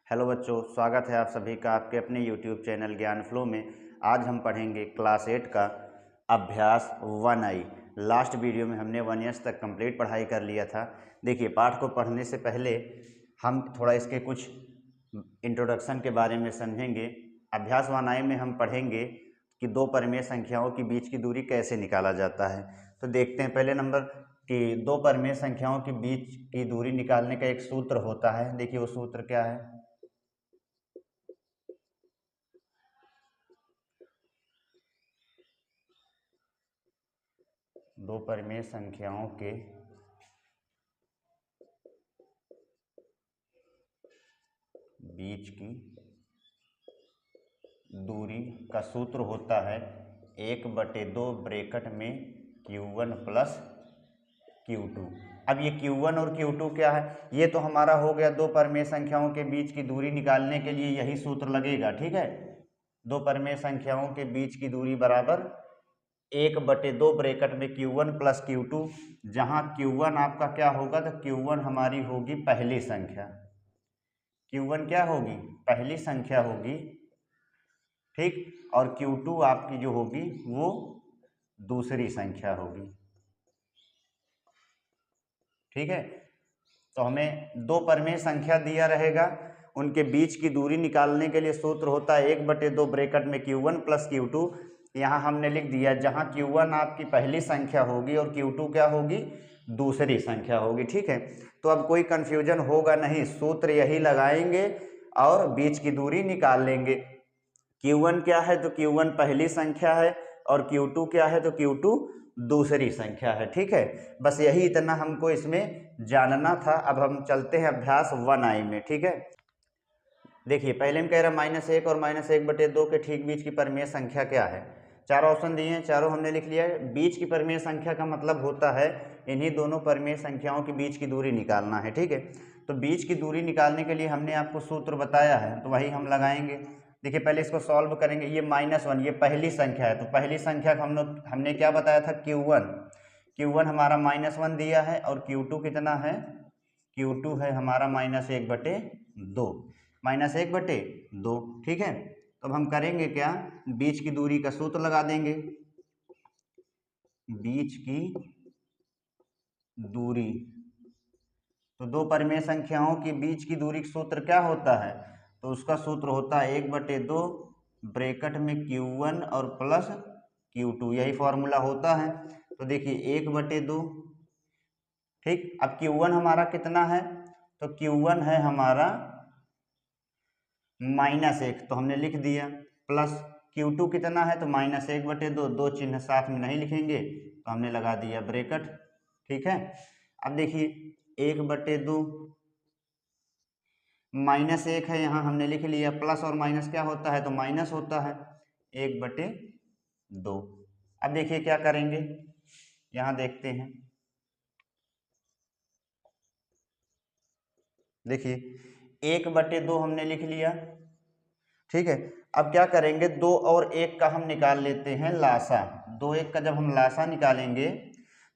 Hello बच्चों, स्वागत है आप सभी का आपके अपने YouTube चैनल ज्ञान फ्लो में। आज हम पढ़ेंगे क्लास 8 का अभ्यास 1I। लास्ट वीडियो में हमने 1 ईयर्स तक कंप्लीट पढ़ाई कर लिया था। देखिए, पाठ को पढ़ने से पहले हम थोड़ा इसके कुछ इंट्रोडक्शन के बारे में समझेंगे। अभ्यास 1I में हम पढ़ेंगे कि दो परिमेय संख्याओं के बीच की दूरी कैसे निकाला जाता है। तो देखते हैं पहले नंबर कि दो परिमेय संख्याओं के बीच की दूरी निकालने का एक सूत्र होता है। देखिए वो सूत्र क्या है। दो परिमेय संख्याओं के बीच की दूरी का सूत्र होता है 1/2 ब्रैकेट में Q1 प्लस Q2। अब ये Q1 और Q2 क्या है, ये तो हमारा हो गया दो परिमेय संख्याओं के बीच की दूरी निकालने के लिए यही सूत्र लगेगा। ठीक है, दो परिमेय संख्याओं के बीच की दूरी बराबर 1/2 ब्रैकेट में Q1 प्लस Q2। जहां Q1 आपका क्या होगा, तो Q1 हमारी होगी पहली संख्या। Q1 क्या होगी, पहली संख्या होगी। ठीक, और Q2 आपकी जो होगी वो दूसरी संख्या होगी। ठीक है, तो हमें दो परिमेय संख्या दिया रहेगा, उनके बीच की दूरी निकालने के लिए सूत्र होता है 1/2 ब्रैकेट में Q1 प्लस Q2। यहाँ हमने लिख दिया, जहाँ Q1 आपकी पहली संख्या होगी और Q2 क्या होगी, दूसरी संख्या होगी। ठीक है, तो अब कोई कंफ्यूजन होगा नहीं, सूत्र यही लगाएंगे और बीच की दूरी निकाल लेंगे। Q1 क्या है, तो Q1 पहली संख्या है और Q2 क्या है, तो Q2 दूसरी संख्या है। ठीक है, बस यही इतना हमको इसमें जानना था। अब हम चलते हैं अभ्यास 1I में। ठीक है, देखिए पहले हम कह रहे हैं -1 और -1/2 के ठीक बीच की परिमेय संख्या क्या है। चार ऑप्शन दिए हैं, चारों हमने लिख लिया है। बीच की परिमेय संख्या का मतलब होता है इन्हीं दोनों परिमेय संख्याओं के बीच की दूरी निकालना है। ठीक है, तो बीच की दूरी निकालने के लिए हमने आपको सूत्र बताया है, तो वही हम लगाएंगे। देखिए पहले इसको सॉल्व करेंगे। ये -1 ये पहली संख्या है, तो पहली संख्या का हमने क्या बताया था, Q1 हमारा -1 दिया है और Q2 कितना है, Q2 है हमारा -1/2, -1/2। ठीक है, तो अब हम करेंगे क्या, बीच की दूरी का सूत्र लगा देंगे। बीच की दूरी, तो दो परिमेय संख्याओं के बीच की दूरी का सूत्र क्या होता है, तो उसका सूत्र होता है 1/2 ब्रैकेट में Q1 और प्लस Q2, यही फॉर्मूला होता है। तो देखिए 1/2। ठीक, अब Q1 हमारा कितना है, तो Q1 है हमारा -1, तो हमने लिख दिया, प्लस Q2 कितना है, तो -1/2, दो चिन्ह साथ में नहीं लिखेंगे तो हमने लगा दिया ब्रैकेट। ठीक है, अब देखिए 1/2 -1 है, यहाँ हमने लिख लिया, प्लस और माइनस क्या होता है, तो माइनस होता है 1/2। अब देखिए क्या करेंगे, यहाँ देखते हैं। देखिए 1/2 हमने लिख लिया। ठीक है, अब क्या करेंगे, 2 और 1 का हम निकाल लेते हैं लासा। 2 1 का जब हम लासा निकालेंगे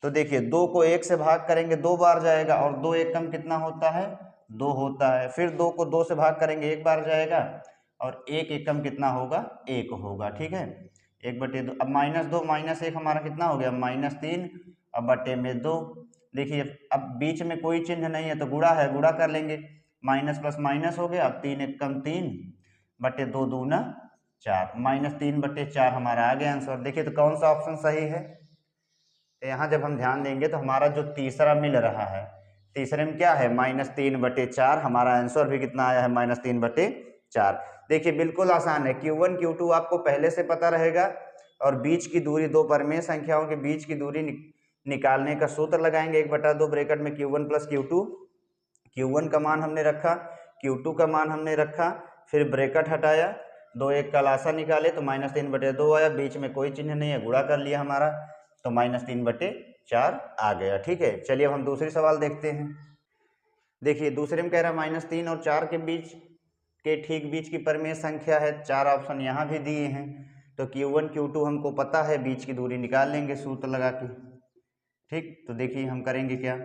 तो देखिए 2 को 1 से भाग करेंगे 2 बार जाएगा, और 2 1 कम कितना होता है, 2 होता है। फिर 2 को 2 से भाग करेंगे 1 बार जाएगा, और 1 1 कम कितना होगा, 1 होगा। ठीक है, 1/2। अब -2 -1 हमारा कितना हो गया, -3, अब बटे में 2। देखिए अब बीच में कोई चिन्ह नहीं है तो गुणा है, गुणा कर लेंगे, माइनस प्लस माइनस हो गया। अब 3 1 कम 3 बटे 2 दूना 4, -3/4 हमारा आ गया आंसर। देखिए तो कौन सा ऑप्शन सही है, तो यहाँ जब हम ध्यान देंगे तो हमारा जो तीसरा मिल रहा है, तीसरे में क्या है, -3/4, हमारा आंसर भी कितना आया है, -3/4। देखिए बिल्कुल आसान है, Q1 Q2 आपको पहले से पता रहेगा, और बीच की दूरी, दो परिमेय संख्याओं के बीच की दूरी निकालने का सूत्र लगाएंगे 1/2 ब्रैकेट में Q1 प्लस Q2। Q1 का मान हमने रखा, Q2 का मान हमने रखा, फिर ब्रैकेट हटाया, 2 1 का लासा निकाले तो -3/2 आया, बीच में कोई चिन्ह नहीं है, गुणा कर लिया हमारा, तो -3/4 आ गया। ठीक है, चलिए अब हम दूसरी सवाल देखते हैं। देखिए दूसरे में कह रहा है -3 और 4 के बीच के ठीक बीच की परिमेय संख्या है। चार ऑप्शन यहाँ भी दिए हैं, तो Q1 Q2 हमको पता है, बीच की दूरी निकाल लेंगे सूत्र लगा के। ठीक, तो देखिए हम करेंगे क्या,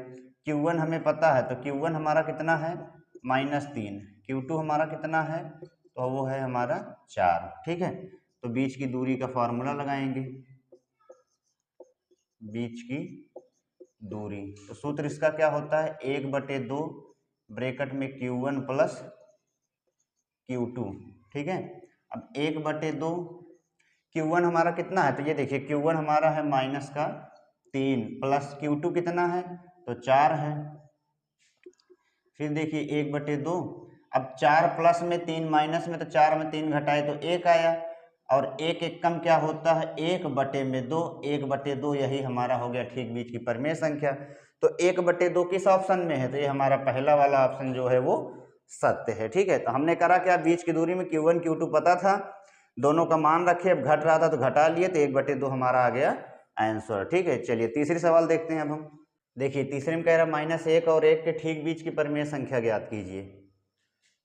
Q1 हमें पता है, तो Q1 हमारा कितना है, -3, Q2 हमारा कितना है, तो वो है हमारा 4। ठीक है, तो बीच की दूरी का फॉर्मूला लगाएंगे, बीच की दूरी, तो सूत्र इसका क्या होता है, 1/2 ब्रैकेट में Q1 प्लस Q2। ठीक है, अब 1/2 Q1 हमारा कितना है, तो ये देखिए Q1 हमारा है -3 प्लस Q2 कितना है, तो 4 है। फिर देखिए 1/2, अब 4 प्लस में 3 माइनस में, तो 4 में 3 घटाए तो 1 आया, और 1 एक कम क्या होता है, 1/2, 1/2 यही हमारा हो गया ठीक बीच की परिमेय संख्या। तो 1/2 किस ऑप्शन में है, तो ये हमारा पहला वाला ऑप्शन जो है वो सत्य है। ठीक है, तो हमने करा क्या, बीच की दूरी में Q1 Q2 पता था, दोनों का मान रखे, अब घट रहा था तो घटा लिए, तो 1/2 हमारा आ गया आंसर। ठीक है, चलिए तीसरी सवाल देखते हैं अब हम। देखिए तीसरे में कह रहा -1 और 1 के ठीक बीच की परिमेय संख्या ज्ञात कीजिए।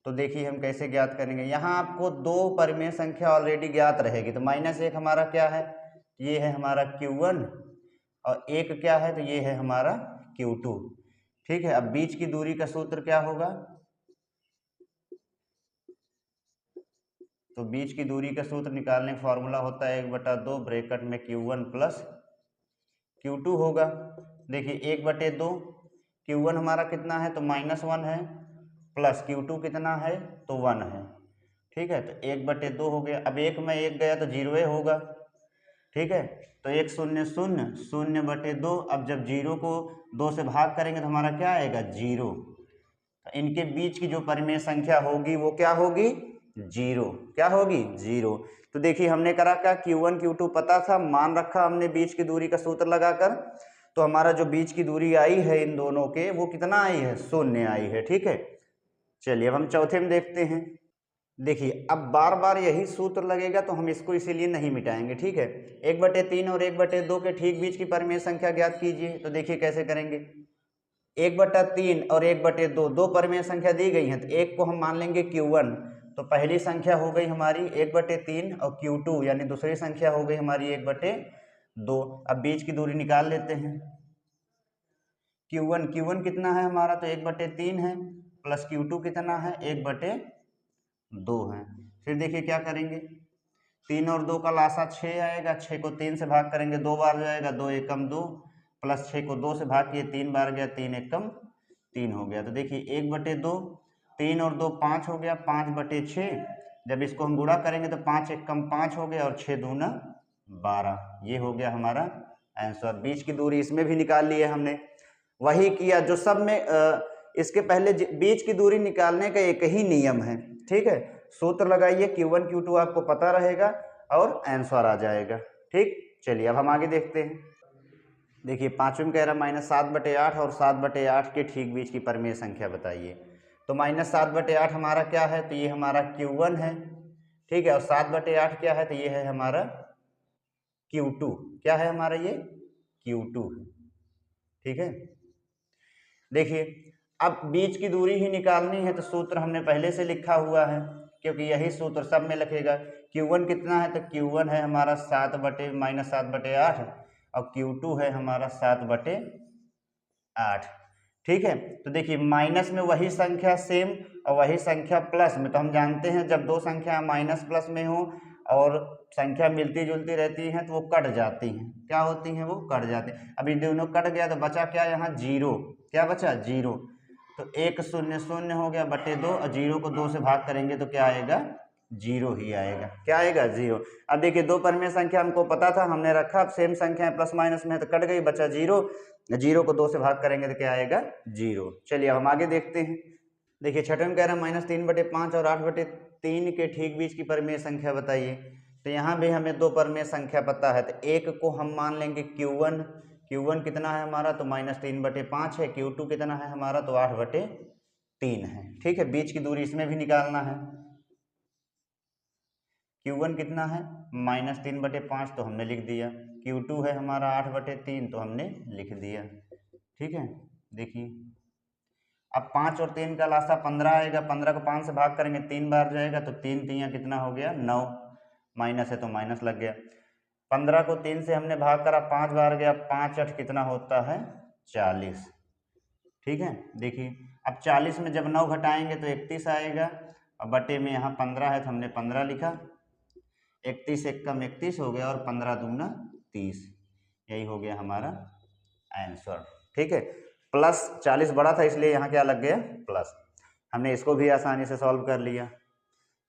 तो देखिए हम कैसे ज्ञात करेंगे, यहाँ आपको दो परिमेय संख्या ऑलरेडी ज्ञात रहेगी। तो -1 हमारा क्या है, ये है हमारा Q1, और 1 क्या है, तो ये है हमारा Q2। ठीक है, अब बीच की दूरी का सूत्र क्या होगा, तो बीच की दूरी का सूत्र निकालने का फॉर्मूला होता है 1/2 ब्रैकेट में Q1 प्लस Q2 होगा। देखिए 1/2 Q1 हमारा कितना है, तो -1 है, प्लस Q2 कितना है, तो 1 है। ठीक है, तो 1/2 हो गया। अब 1 में 1 गया तो 0 होगा। ठीक है, तो 1 0 0 0/2। अब जब 0 को 2 से भाग करेंगे तो हमारा क्या आएगा, 0। तो इनके बीच की जो परिमेय संख्या होगी वो क्या होगी, 0। क्या होगी, 0। तो देखिए हमने करा क्या, Q1 Q2 पता था, मान रखा हमने बीच की दूरी का सूत्र लगाकर, तो हमारा जो बीच की दूरी आई है इन दोनों के, वो कितना आई है, 0 आई है। ठीक है, चलिए अब हम चौथे में देखते हैं। देखिए अब बार बार यही सूत्र लगेगा तो हम इसको इसीलिए नहीं मिटाएंगे। ठीक है, 1/3 और 1/2 के ठीक बीच की परिमेय संख्या ज्ञात कीजिए। तो देखिए कैसे करेंगे, 1/3 और 1/2 दो परिमेय संख्या दी गई हैं, तो एक को हम मान लेंगे Q1, तो पहली संख्या हो गई हमारी 1/3, और Q2 यानी दूसरी संख्या हो गई हमारी 1/2। अब बीच की दूरी निकाल लेते हैं। Q1 कितना है हमारा, तो 1/3 है, प्लस Q2 कितना है, 1/2 है। फिर देखिए क्या करेंगे, 3 और 2 का लासा 6 आएगा, 6 को 3 से भाग करेंगे 2 बार जाएगा, 2 एकम 2, प्लस 6 को 2 से भाग किए 3 बार गया, 3 एकम 3 हो गया। तो देखिए 1/2, 3 और 2 5 हो गया, 5/6। जब इसको हम गुणा करेंगे तो 5 एकम 5 हो गया, और 6 दूना 12। ये हो गया हमारा आंसर। बीच की दूरी इसमें भी निकाल ली है हमने, वही किया जो सब में इसके पहले। बीच की दूरी निकालने का एक ही नियम है। ठीक है, सूत्र लगाइए, Q1 Q2 आपको पता रहेगा और आंसर आ जाएगा। ठीक, चलिए अब हम आगे देखते हैं। देखिए पांचवें में कह रहा -7/8 और 7/8 के ठीक बीच की परिमेय संख्या बताइए। तो -7/8 हमारा क्या है, तो ये हमारा Q1 है। ठीक है, और 7/8 क्या है, तो ये है हमारा Q2। क्या है हमारा, ये Q2 है। ठीक है, देखिए अब बीच की दूरी ही निकालनी है, तो सूत्र हमने पहले से लिखा हुआ है, क्योंकि यही सूत्र सब में लिखेगा। Q1 कितना है, तो Q1 है हमारा -7/8, और Q2 है हमारा 7/8। ठीक है, तो देखिए माइनस में वही संख्या सेम और वही संख्या प्लस में, तो हम जानते हैं जब दो संख्या माइनस प्लस में हो और संख्या मिलती जुलती रहती हैं तो वो कट जाती हैं। क्या होती हैं, वो कट जाती हैं। अभी दोनों कट गया तो बचा क्या, यहाँ 0। क्या बचा, 0। तो 1 0 0 हो गया बटे 2, और 0 को 2 से भाग करेंगे तो क्या आएगा, 0 ही आएगा। क्या आएगा, 0। अब देखिए दो परिमेय संख्या हमको पता था, हमने रखा, अब सेम संख्या है, प्लस माइनस में है तो कट गई, बचा 0। 0 को 2 से भाग करेंगे तो क्या आएगा, 0। चलिए अब हम आगे देखते हैं। देखिए छठे में कह रहा है -3/5 और 8/3 के ठीक बीच की परिमेय संख्या बताइए। तो यहाँ भी हमें दो परिमेय संख्या पता है, तो एक को हम मान लेंगे Q1 कितना है हमारा, तो -3/5 है। Q2 कितना है हमारा, तो 8/3 है। ठीक है, बीच की दूरी इसमें भी निकालना है। Q1 कितना है, -3/5, तो हमने लिख दिया। Q2 है हमारा 8/3, तो हमने लिख दिया। ठीक है, देखिए अब 5 और 3 का लासा 15 आएगा, 15 को 5 से भाग करेंगे 3 बार जाएगा, तो 3 3 कितना हो गया, 9। माइनस है तो माइनस लग गया। 15 को 3 से हमने भाग करा, 5 बार गया, 5 8 कितना होता है, 40। ठीक है, देखिए अब 40 में जब 9 घटाएंगे तो 31 आएगा, और बटे में यहाँ 15 है तो हमने 15 लिखा। 31 एक कम 31 हो गया, और 15 दूना 30, यही हो गया हमारा आंसर। ठीक है, प्लस 40 बड़ा था इसलिए यहाँ क्या लग गया प्लस। हमने इसको भी आसानी से सॉल्व कर लिया।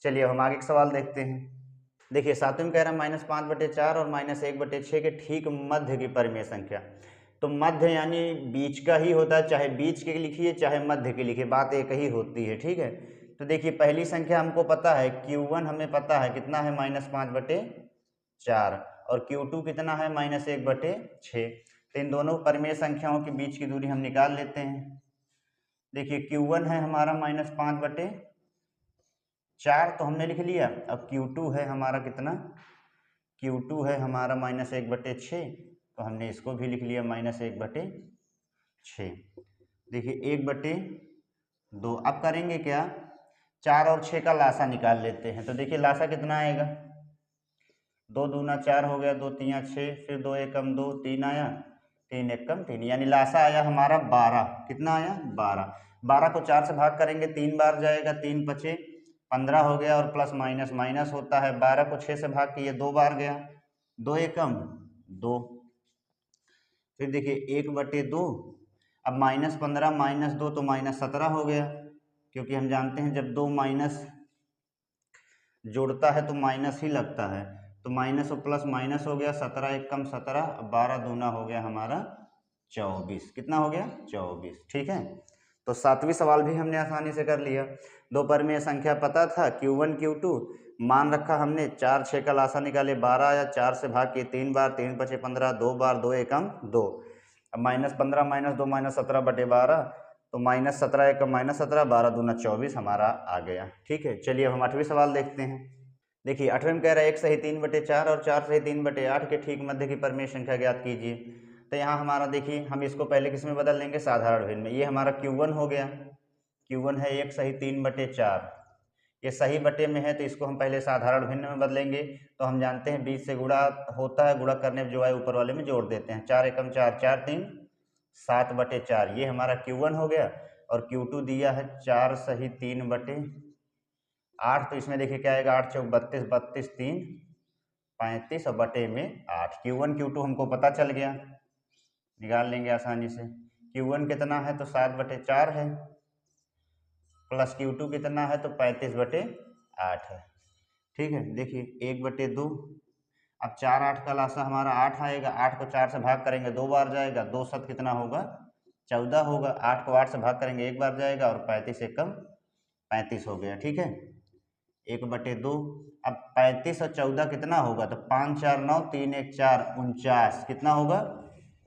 चलिए हम आगे का सवाल देखते हैं। देखिए 7वें में कह रहा है -5/4 और -1/6 के ठीक मध्य की परिमेय संख्या। तो मध्य यानी बीच का ही होता है, चाहे बीच के लिखिए चाहे मध्य के लिखिए, बात एक ही होती है। ठीक है, तो देखिए पहली संख्या हमको पता है Q1 हमें पता है कितना है -5/4, और Q2 कितना है -1/6। तो इन दोनों परिमेय संख्याओं के बीच की दूरी हम निकाल लेते हैं। देखिए Q1 है हमारा -5/4 तो हमने लिख लिया। अब Q2 है हमारा कितना, Q2 है हमारा -1/6, तो हमने इसको भी लिख लिया -1/6। देखिए 1/2। अब करेंगे क्या, 4 और 6 का लासा निकाल लेते हैं। तो देखिए लासा कितना आएगा, 2 दूना 4 हो गया, 2 तिया 6, फिर 2 एकम 2, 3 आया, 3 एकम 3, यानी लासा आया हमारा 12। कितना आया 12। 12 को 4 से भाग करेंगे 3 बार जाएगा, 3 पचे 15 हो गया, और प्लस माइनस माइनस होता है। 12 को 6 से भाग किए 2 बार गया, 2 एकम 2। फिर देखिए 1/2। अब -15 -2 तो -17 हो गया, क्योंकि हम जानते हैं जब 2 माइनस जोड़ता है तो माइनस ही लगता है। तो माइनस और प्लस माइनस हो गया, 17 एकम 17, 12 दूना हो गया हमारा 24। कितना हो गया 24। ठीक है, तो 7वीं सवाल भी हमने आसानी से कर लिया। दो परिमेय संख्या पता था Q1 Q2, मान रखा हमने, 4 6 का लासा निकाले 12 आया, 4 से भाग किए 3 बार, 3 पचे 15, 2 बार, 2 एकम 2। अब -15 -2 -17/12, तो -17 एकम -17, 12 दूना 24 हमारा आ गया। ठीक है, चलिए अब हम 8वीं सवाल देखते हैं। देखिए 8वें में कह रहा है 1 सही 3/4 और 4 सही 3/8 के ठीक मध्य की परिमेय संख्या ज्ञात कीजिए। तो यहाँ हमारा देखिए हम इसको पहले किस में बदल लेंगे, साधारण भिन्न में। ये हमारा Q1 हो गया, Q1 है 1 सही 3/4, ये सही बटे में है तो इसको हम पहले साधारण भिन्न में बदलेंगे। तो हम जानते हैं बीच से गुणा होता है, गुणा करने जो है ऊपर वाले में जोड़ देते हैं। 4 एकम 4, 4 3 7/4, ये हमारा Q1 हो गया। और Q2 दिया है 4 सही 3/8, तो इसमें देखिए क्या आएगा, 8 चौक 32, 32 3 35 और बटे में 8। Q1 Q2 हमको पता चल गया, निकाल लेंगे आसानी से। Q1 कितना है तो 7/4 है, प्लस Q2 कितना है तो 35/8 है। ठीक है, देखिए 1/2। अब 4 8 का लासा हमारा 8 आएगा, 8 को 4 से भाग करेंगे 2 बार जाएगा, 2 7 कितना होगा 14 होगा। 8 को 8 से भाग करेंगे 1 बार जाएगा, और 35 एकम 35 हो गया। ठीक है, 1/2। अब 35 और 14 कितना होगा, तो 5 4 9, 3 1 4 49, कितना होगा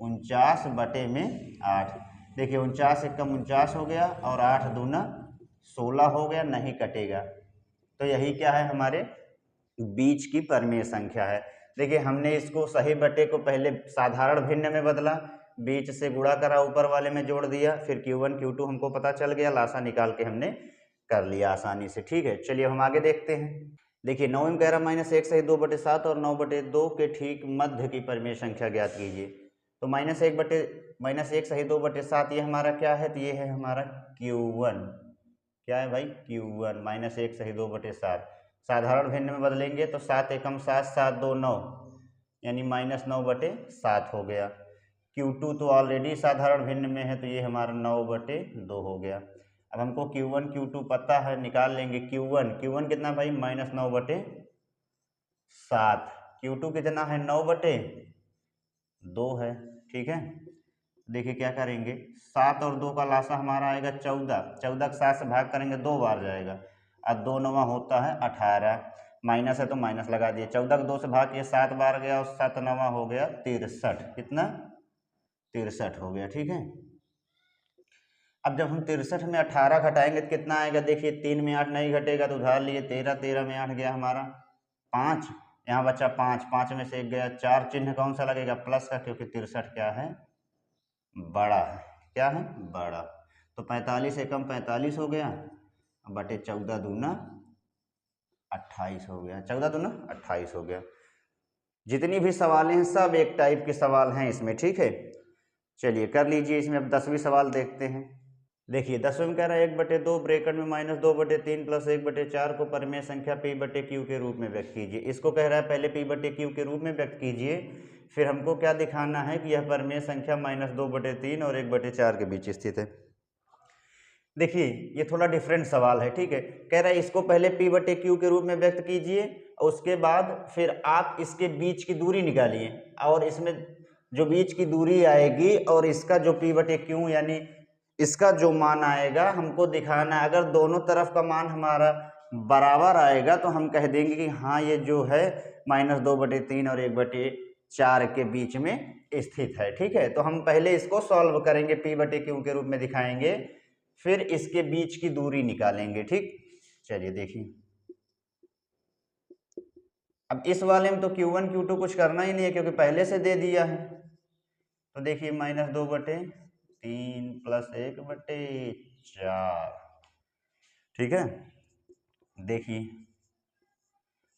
49/8। देखिए 49 एकम 49 हो गया, और 8 दूना 16 हो गया, नहीं कटेगा। तो यही क्या है, हमारे बीच की परिमेय संख्या है। देखिए हमने इसको सही बटे को पहले साधारण भिन्न में बदला, बीच से गुणा करा, ऊपर वाले में जोड़ दिया, फिर Q1 Q2 हमको पता चल गया, लासा निकाल के हमने कर लिया आसानी से। ठीक है, चलिए हम आगे देखते हैं। देखिए 9वें में कह रहा है -1 सही 2/7 और 9/2 के ठीक मध्य की परिमेय संख्या ज्ञात कीजिए। तो -1 सही 2/7 ये हमारा क्या है, तो ये है हमारा Q1। क्या है भाई Q1, -1 सही 2/7। साधारण भिन्न में बदलेंगे तो 7 एकम 7, 7 2 9, यानी -9/7 हो गया। Q2 तो ऑलरेडी साधारण भिन्न में है, तो ये हमारा 9/2 हो गया। अब हमको Q1 Q2 पता है, निकाल लेंगे। Q1 कितना भाई -9/7, Q2 कितना है 9/2 है। ठीक है, देखिए क्या करेंगे, 7 और 2 का लासा हमारा आएगा 14, 14 को 7 से भाग करेंगे 2 बार जाएगा, और 2 9 होता है 18, माइनस है तो माइनस लगा दिए। 14 को 2 से भाग किए 7 बार गया, और 7 9 हो गया 63, कितना 63 हो गया। ठीक है, अब जब हम 63 में 18 घटाएंगे तो कितना आएगा, देखिए 3 में 8 नहीं घटेगा तो उधार लिए 13, 13 में 8 गया हमारा 5, यहाँ बचा 5, 5 में से 1 गया 4, चिन्ह कौन सा लगेगा, प्लस का, क्योंकि 63 क्या है बड़ा है। क्या है बड़ा। तो 45 एकम 45 हो गया, बटे 14 दूना 28 हो गया, 14 दूना 28 हो गया। जितनी भी सवाल हैं सब एक टाइप के सवाल हैं इसमें। ठीक है, चलिए कर लीजिए इसमें। अब 10वीं सवाल देखते हैं। देखिए 10वें में कह रहा है 1/2 ब्रैकेट में -2/3 प्लस 1/4 को परिमेय संख्या P/Q के रूप में व्यक्त कीजिए। इसको कह रहा है पहले P/Q के रूप में व्यक्त कीजिए, फिर हमको क्या दिखाना है कि यह परिमेय संख्या -2/3 और 1/4 के बीच स्थित है। देखिए ये थोड़ा डिफरेंट सवाल है, ठीक है। कह रहा है इसको पहले P/Q के रूप में व्यक्त कीजिए और उसके बाद फिर आप इसके बीच की दूरी निकालिए, और इसमें जो बीच की दूरी आएगी और इसका जो P/Q यानी इसका जो मान आएगा हमको दिखाना है। अगर दोनों तरफ का मान हमारा बराबर आएगा तो हम कह देंगे कि हाँ ये जो है -2/3 और 1/4 के बीच में स्थित है, ठीक है। तो हम पहले इसको सॉल्व करेंगे, P/Q के रूप में दिखाएंगे, फिर इसके बीच की दूरी निकालेंगे, ठीक। चलिए देखिए, अब इस वाले में तो Q1 Q2 कुछ करना ही नहीं है क्योंकि पहले से दे दिया है। तो देखिए -2/3 प्लस 1/4, ठीक है। देखिए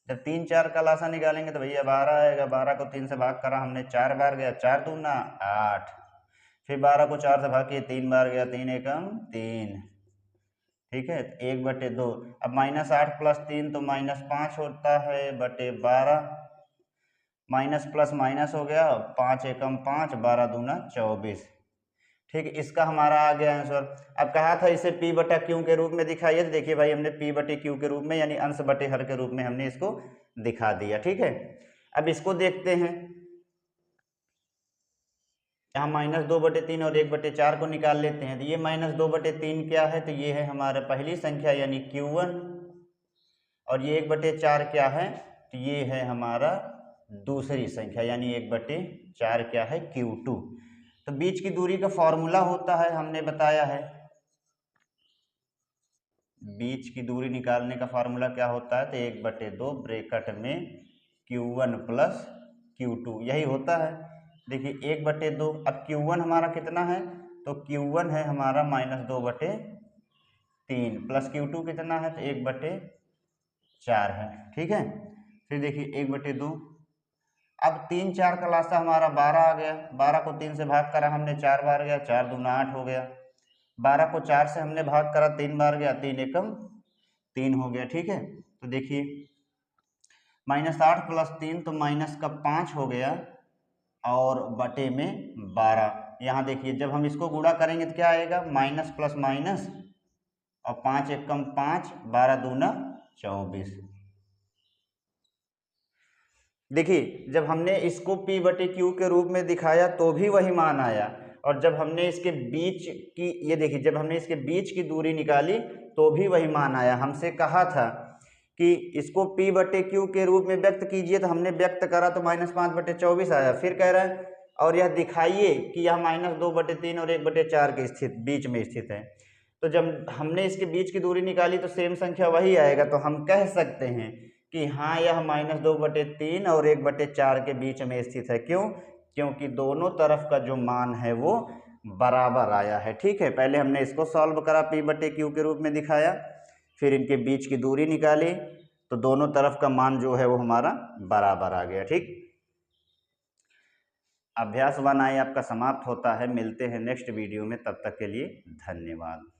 जब 3 4 का लासा निकालेंगे तो भैया 12 आएगा। 12 को 3 से भाग करा हमने 4 बार गया, 4 दूना 8, फिर 12 को 4 से भाग किए 3 बार गया, 3 एकम 3, ठीक है। 1/2, अब -8 प्लस 3 तो -5 होता है बटे 12, माइनस प्लस माइनस हो गया, 5 एकम 5, 12 दूना 24, ठीक है। इसका हमारा आ गया आंसर। अब कहा था इसे P/Q के रूप में दिखाइए, तो देखिए भाई हमने P/Q के रूप में यानी अंश बटे हर के रूप में हमने इसको दिखा दिया, ठीक है। अब इसको देखते हैं, यहाँ -2/3 और 1/4 को निकाल लेते हैं। तो ये -2/3 क्या है, तो ये है हमारा पहली संख्या यानी Q1, और ये 1/4 क्या है, तो ये है हमारा दूसरी संख्या यानी 1/4 क्या है, Q2। तो बीच की दूरी का फॉर्मूला होता है, हमने बताया है, बीच की दूरी निकालने का फार्मूला क्या होता है, तो 1/2 ब्रैकेट में Q1 प्लस Q2 यही होता है। देखिए 1/2, अब Q1 हमारा कितना है, तो Q1 है हमारा -2/3 प्लस Q2 कितना है, तो 1/4 है, ठीक है। फिर देखिए 1/2, अब 3 4 का लासा हमारा 12 आ गया। 12 को 3 से भाग करा हमने 4 बार गया, 4 दूना 8 हो गया। 12 को 4 से हमने भाग करा 3 बार गया, 3 एकम 3 हो गया, ठीक है। तो देखिए -8 प्लस 3 तो -5 हो गया, और बटे में 12। यहाँ देखिए जब हम इसको गुणा करेंगे तो क्या आएगा, माइनस प्लस माइनस, और 5 एकम 5, 12 दूना 24। देखिए जब हमने इसको P/Q के रूप में दिखाया तो भी वही मान आया, और जब हमने इसके बीच की, ये देखिए जब हमने इसके बीच की दूरी निकाली तो भी वही मान आया। हमसे कहा था कि इसको P/Q के रूप में व्यक्त कीजिए, तो हमने व्यक्त करा तो -5/24 आया। फिर कह रहा है और यह दिखाइए कि यह -2/3 और 1/4 के स्थित बीच में स्थित है। तो जब हमने इसके बीच की दूरी निकाली तो सेम संख्या वही आएगा, तो हम कह सकते हैं कि हाँ यह -2/3 और 1/4 के बीच में स्थित है। क्यों, क्योंकि दोनों तरफ का जो मान है वो बराबर आया है, ठीक है। पहले हमने इसको सॉल्व करा, P/Q के रूप में दिखाया, फिर इनके बीच की दूरी निकाली, तो दोनों तरफ का मान जो है वो हमारा बराबर आ गया, ठीक। अभ्यास 1 आपका समाप्त होता है। मिलते हैं नेक्स्ट वीडियो में, तब तक के लिए धन्यवाद।